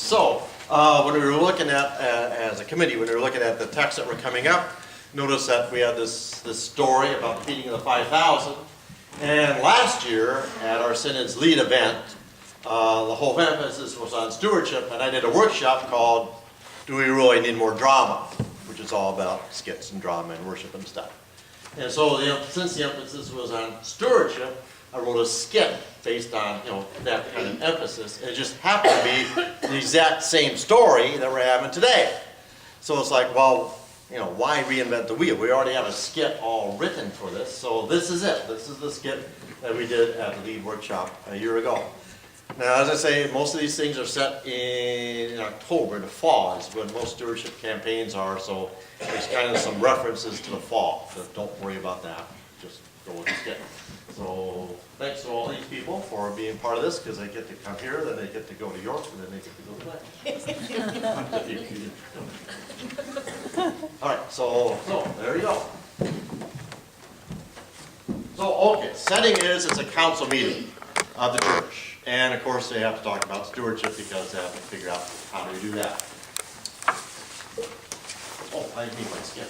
So, when we were looking at, as a committee, when we were looking at the texts that were coming up, notice that we had this story about the feeding of the 5,000. And last year, at our Synod's lead event, the whole emphasis was on stewardship, and I did a workshop called Do We Really Need More Drama? Which is all about skits and drama and worship and stuff. And so, since the emphasis was on stewardship, I wrote a skit based on, that kind of emphasis. It just happened to be the exact same story that we're having today. So it's like, well, why reinvent the wheel? We already have a skit all written for this, so this is it. This is the skit that we did at the lead workshop a year ago. Now, as I say, most of these things are set in October, the fall is when most stewardship campaigns are, so there's kind of some references to the fall, so don't worry about that. Just go with the skit. So, thanks to all these people for being part of this, because they get to come here, then they get to go to York, and then they get to go to that. All right, so there you go. So, okay, setting is it's a council meeting of the church. And of course, they have to talk about stewardship because they have to figure out how to do that. Oh, I didn't mean my skip.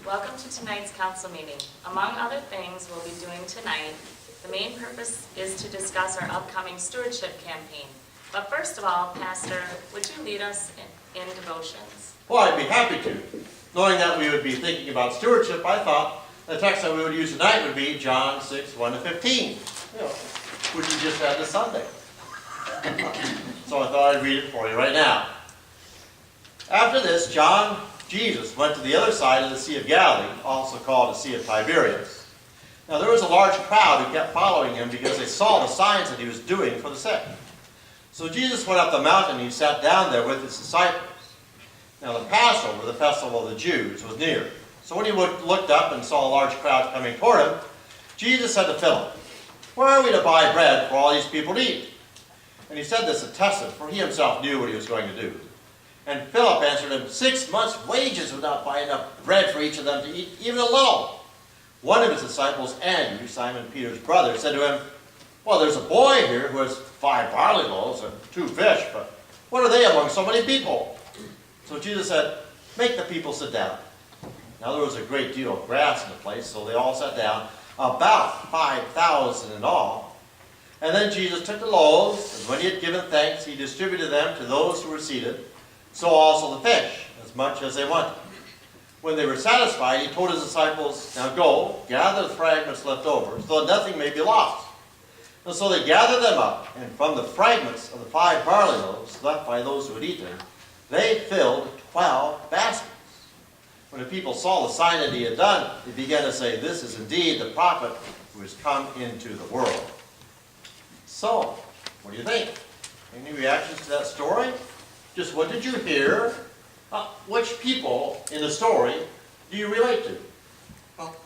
Welcome to tonight's council meeting. Among other things we'll be doing tonight, the main purpose is to discuss our upcoming stewardship campaign. But first of all, Pastor, would you lead us in devotions? Well, I'd be happy to. Knowing that we would be thinking about stewardship, I thought the text that we would use tonight would be John 6, 1 to 15, which we just had this Sunday. So I thought I'd read it for you right now. After this, Jesus went to the other side of the Sea of Galilee, also called the Sea of Tiberias. Now there was a large crowd who kept following him because they saw the signs that he was doing for the sick. So Jesus went up the mountain and he sat down there with his disciples. Now the Passover, the festival of the Jews, was near. So when he looked up and saw a large crowd coming toward him, Jesus said to Philip, "Where are we to buy bread for all these people to eat?" And he said this to test him, for he himself knew what he was going to do. And Philip answered him, 6 months' wages would not buy enough bread for each of them to eat, even a little. One of his disciples, Andrew, Simon Peter's brother, said to him, "Well, there's a boy here who has 5 barley loaves and 2 fish, but what are they among so many people?" So Jesus said, "Make the people sit down." Now there was a great deal of grass in the place, so they all sat down, about 5,000 in all. And then Jesus took the loaves, and when he had given thanks, he distributed them to those who were seated, so also the fish, as much as they wanted. When they were satisfied, he told his disciples, "Now go, gather the fragments left over, so that nothing may be lost." And so they gathered them up, and from the fragments of the 5 barley loaves left by those who had eaten, they filled 12 baskets. When the people saw the sign that he had done, they began to say, "This is indeed the prophet who has come into the world." So, what do you think? Any reactions to that story? Just what did you hear? Which people in the story do you relate to? Well,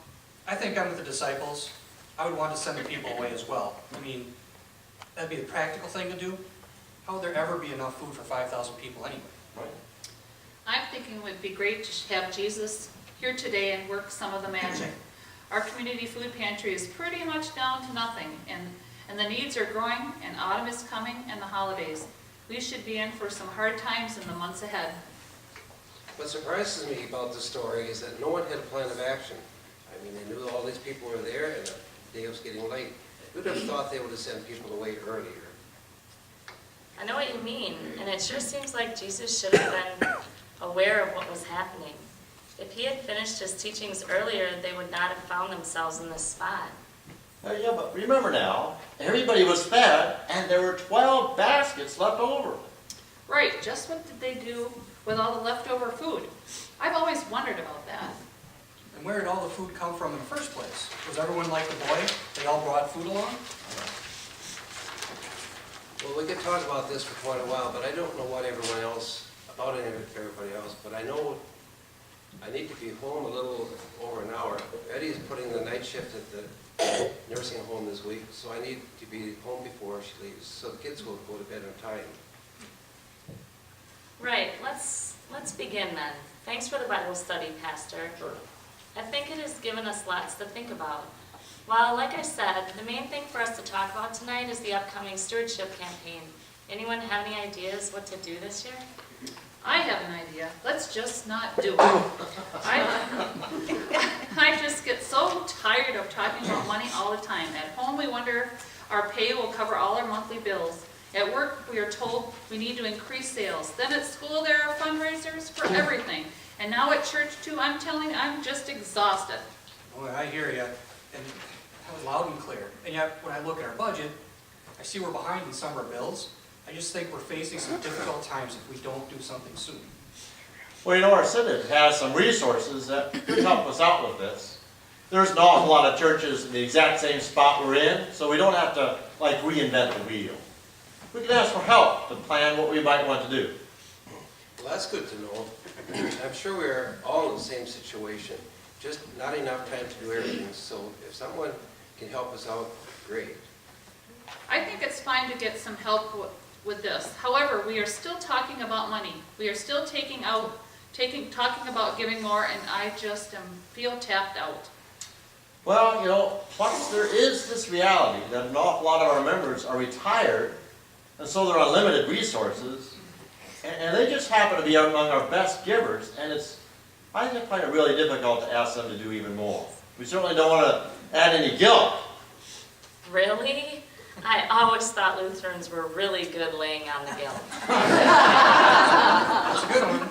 I think I'm with the disciples. I would want to send the people away as well. I mean, that'd be a practical thing to do. How would there ever be enough food for 5,000 people anyway? Right. I'm thinking it would be great to have Jesus here today and work some of the magic. Our community food pantry is pretty much down to nothing, and the needs are growing, and autumn is coming, and the holidays. We should be in for some hard times in the months ahead. What surprises me about the story is that no one had a plan of action. I mean, they knew all these people were there and the day was getting late. Who'd have thought they would have sent people away earlier? I know what you mean, and it sure seems like Jesus should have been aware of what was happening. If he had finished his teachings earlier, they would not have found themselves in this spot. Yeah, but remember now, everybody was fed, and there were 12 baskets left over. Right, just what did they do with all the leftover food? I've always wondered about that. And where did all the food come from in the first place? Was everyone like the boy? They all brought food along? Well, we could talk about this for quite a while, but I don't know what everybody else, about everybody else, but I know I need to be home a little over an hour. Eddie's putting the night shift at the nursing home this week, so I need to be home before she leaves, so the kids will go to bed on time. Right, let's begin then. Thanks for the Bible study, Pastor. Sure. I think it has given us lots to think about. Well, like I said, the main thing for us to talk about tonight is the upcoming stewardship campaign. Anyone have any ideas what to do this year? I have an idea. Let's just not do it. I just get so tired of talking about money all the time. At home, we wonder if our pay will cover all our monthly bills. At work, we are told we need to increase sales. Then at school, there are fundraisers for everything. And now at church too, I'm just exhausted. Boy, I hear you, and that was loud and clear. And yet, when I look at our budget, I see we're behind in some of our bills. I just think we're facing some difficult times if we don't do something soon. Well, you know, our synod has some resources that could help us out with this. There's an awful lot of churches in the exact same spot we're in, so we don't have to, like, reinvent the wheel. We can ask for help to plan what we might want to do. Well, that's good to know. I'm sure we're all in the same situation, just not enough time to do everything, so if someone can help us out, great. I think it's fine to get some help with this. However, we are still talking about money. We are still talking about giving more, and I just feel tapped out. Well, you know, plus there is this reality that an awful lot of our members are retired, and so they're on limited resources, and they just happen to be among our best givers, and I find it really difficult to ask them to do even more. We certainly don't want to add any guilt. Really? I always thought Lutherans were really good laying on the guilt. That's a good one.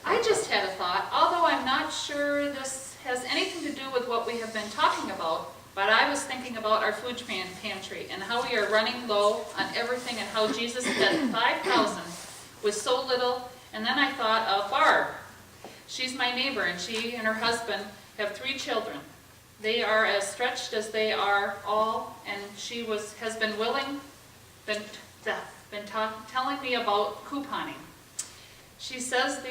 I just had a thought, although I'm not sure this has anything to do with what we have been talking about, but I was thinking about our food pantry and how we are running low on everything and how Jesus fed 5,000 with so little. And then I thought of Barb. She's my neighbor, and she and her husband have 3 children. They are as stretched as they are all, and she has been telling me about couponing. She says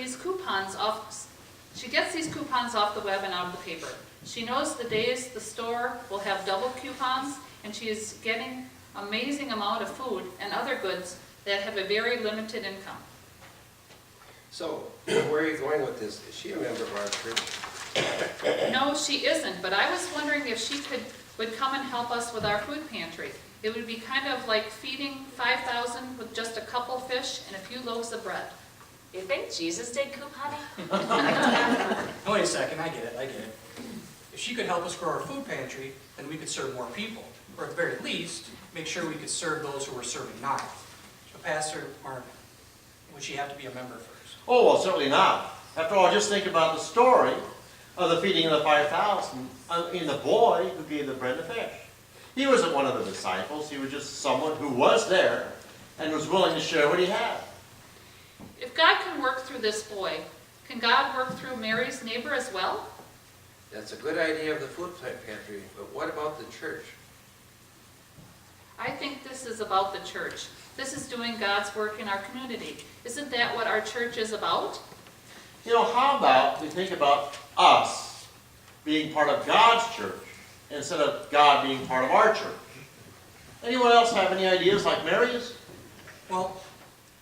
she gets these coupons off the web and out of the paper. She knows the days the store will have double coupons, and she is getting an amazing amount of food and other goods that have a very limited income. So, where are you going with this? Is she a member of our church? No, she isn't, but I was wondering if she would come and help us with our food pantry. It would be kind of like feeding 5,000 with just a couple fish and a few loaves of bread. You think Jesus did couponing? No, wait a second, I get it. If she could help us grow our food pantry, then we could serve more people. Or at the very least, make sure we could serve those who we're serving now. So Pastor Mark, would she have to be a member first? Oh, well, certainly not. After all, just think about the story of the feeding of the 5,000. The boy who gave the bread and the fish. He wasn't one of the disciples. He was just someone who was there and was willing to share what he had. If God can work through this boy, can God work through Mary's neighbor as well? That's a good idea of the food pantry, but what about the church? I think this is about the church. This is doing God's work in our community. Isn't that what our church is about? You know, how about we think about us being part of God's church instead of God being part of our church? Anyone else have any ideas like Mary's? Well,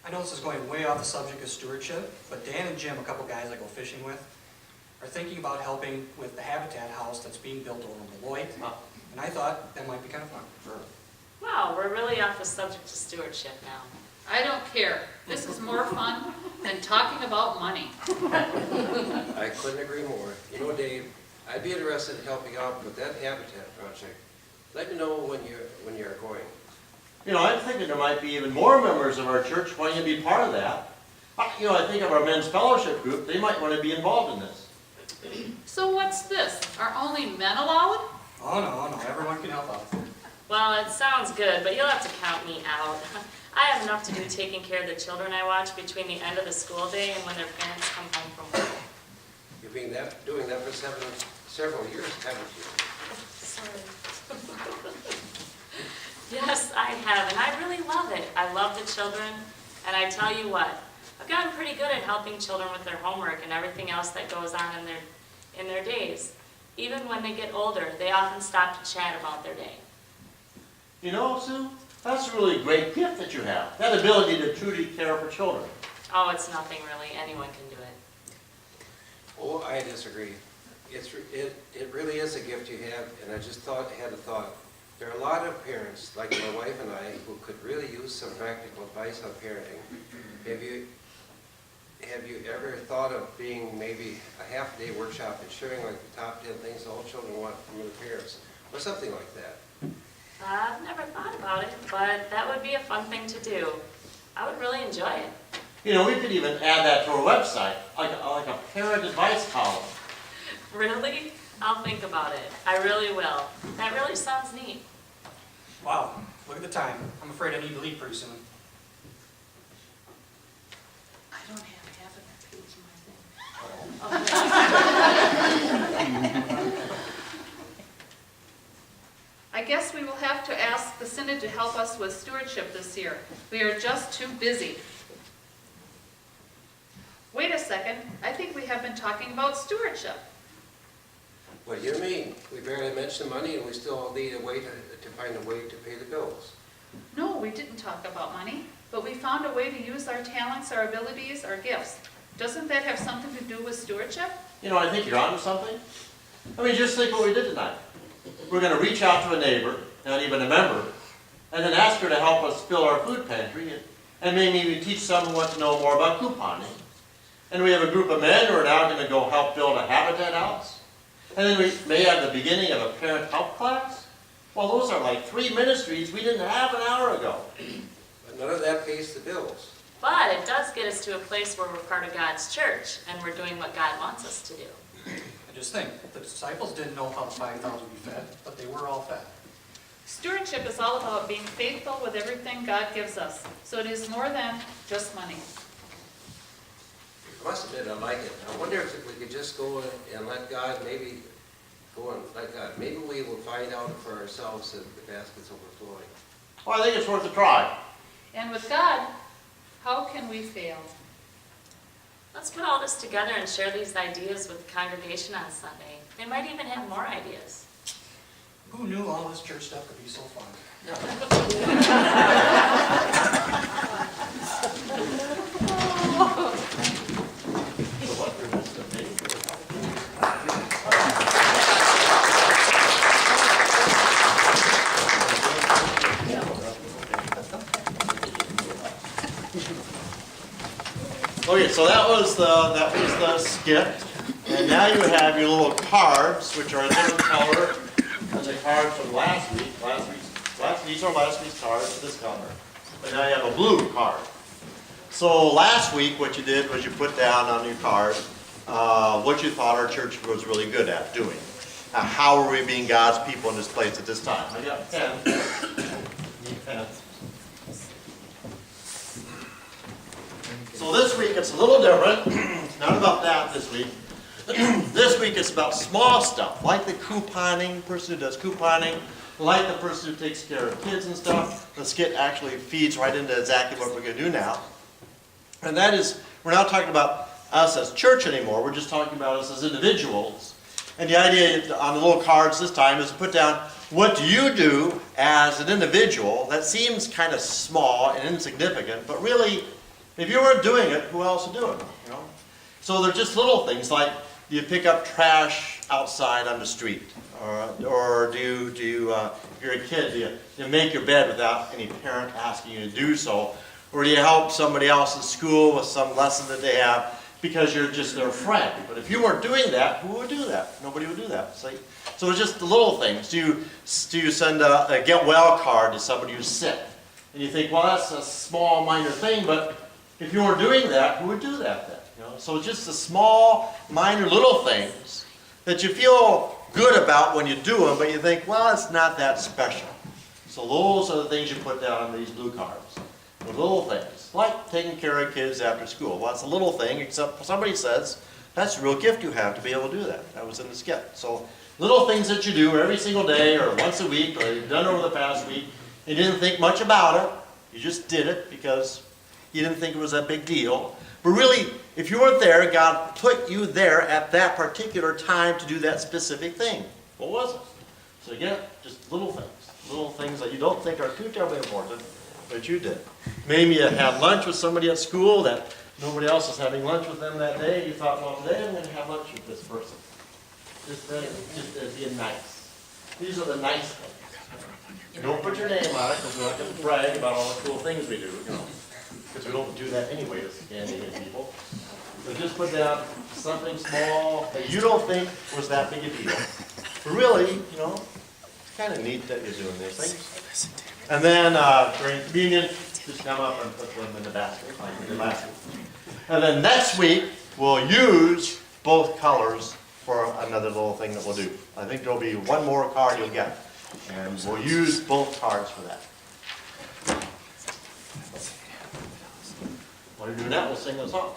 I know this is going way off the subject of stewardship, but Dan and Jim, a couple guys I go fishing with, are thinking about helping with the Habitat house that's being built over in Beloit. And I thought that might be kind of fun. Sure. Wow, we're really off the subject of stewardship now. I don't care. This is more fun than talking about money. I couldn't agree more. You know, Dave, I'd be interested in helping out with that Habitat project. Let me know when you're going. You know, I'm thinking there might be even more members of our church wanting to be part of that. You know, I think of our men's fellowship group. They might want to be involved in this. So what's this? Are only men allowed? Oh, no, everyone can help out. Well, it sounds good, but you'll have to count me out. I have enough to do taking care of the children I watch between the end of the school day and when their parents come home from work. You've been doing that for several years, haven't you? Sorry. Yes, I have, and I really love it. I love the children, and I tell you what, I've gotten pretty good at helping children with their homework and everything else that goes on in their days. Even when they get older, they often stop to chat about their day. You know, Sue, that's a really great gift that you have. That ability to truly care for children. Oh, it's nothing really. Anyone can do it. I disagree. It really is a gift you have, and I just had a thought. There are a lot of parents, like my wife and I, who could really use some practical advice on parenting. Have you ever thought of being maybe a half-day workshop and sharing like the top 10 things all children want from their parents, or something like that? I've never thought about it, but that would be a fun thing to do. I would really enjoy it. You know, we could even add that to our website, like a parent advice column. Really? I'll think about it. I really will. That really sounds neat. Wow, look at the time. I'm afraid I need to leave pretty soon. I don't have half of that page in my thing. I guess we will have to ask the synod to help us with stewardship this year. We are just too busy. Wait a second, I think we have been talking about stewardship. What do you mean? We barely mentioned money, and we still need a way to find a way to pay the bills. No, we didn't talk about money, but we found a way to use our talents, our abilities, our gifts. Doesn't that have something to do with stewardship? You know, I think you're onto something. I mean, just think what we did tonight. We're going to reach out to a neighbor, not even a member, and then ask her to help us fill our food pantry, and maybe even teach someone what to know more about couponing. And we have a group of men who are now going to go help build a habitat house. And then we may have the beginning of a parent help class. Well, those are like 3 ministries we didn't have an hour ago. But none of that pays the bills. But it does get us to a place where we're part of God's church and we're doing what God wants us to do. I just think, the disciples didn't know how the 5,000 would be fed, but they were all fed. Stewardship is all about being faithful with everything God gives us. So it is more than just money. I must admit, I like it. I wonder if we could just go and let God, maybe we will find out for ourselves if the basket's overflowing. Well, I think it's worth a try. And with God, how can we fail? Let's put all this together and share these ideas with the congregation on Sunday. They might even have more ideas. Who knew all this church stuff could be so fun? Okay, so that was the skit, and now you have your little cards, which are a different color than the cards from last week. These are last week's cards, this color. But now you have a blue card. So last week, what you did was you put down on your card what you thought our church was really good at doing. How are we being God's people in this place at this time? I got a pen. Need pens. So this week it's a little different. It's not about that this week. This week it's about small stuff, like the couponing, person who does couponing, like the person who takes care of kids and stuff. The skit actually feeds right into exactly what we're going to do now. And that is, we're not talking about us as church anymore, we're just talking about us as individuals. And the idea on the little cards this time is to put down, what do you do as an individual that seems kind of small and insignificant, but really, if you weren't doing it, who else would do it? You know? So they're just little things like, do you pick up trash outside on the street? Or do you if you're a kid, do you make your bed without any parent asking you to do so? Or do you help somebody else in school with some lesson that they have because you're just their friend? But if you weren't doing that, who would do that? Nobody would do that. See? So it's just the little things. Do you send a get well card to somebody who's sick? And you think, well, that's a small, minor thing, but if you weren't doing that, who would do that then? You know? So it's just the small, minor, little things that you feel good about when you do them, but you think, well, it's not that special. So those are the things you put down on these blue cards. The little things, like taking care of kids after school. Well, it's a little thing, except somebody says, that's a real gift you have to be able to do that. That was in the skit. So little things that you do every single day or once a week or you've done over the past week, you didn't think much about it. You just did it because you didn't think it was a big deal. But really, if you weren't there, God put you there at that particular time to do that specific thing. What was it? So again, just little things that you don't think are too terribly important, but you did. Maybe you had lunch with somebody at school that nobody else is having lunch with them that day, you thought, well, today I'm gonna have lunch with this person. Just being nice. These are the nice things. Don't put your name on it, because we're not gonna brag about all the cool things we do, you know. Because we don't do that anyway as Canadian people. So just put down something small that you don't think was that big a deal. But really, you know, it's kind of neat that you're doing these things. And then during communion, just come up and put them in the basket, like we did last week. And then next week, we'll use both colors for another little thing that we'll do. I think there'll be one more card you'll get, and we'll use both cards for that. While you're doing that, we'll sing a song.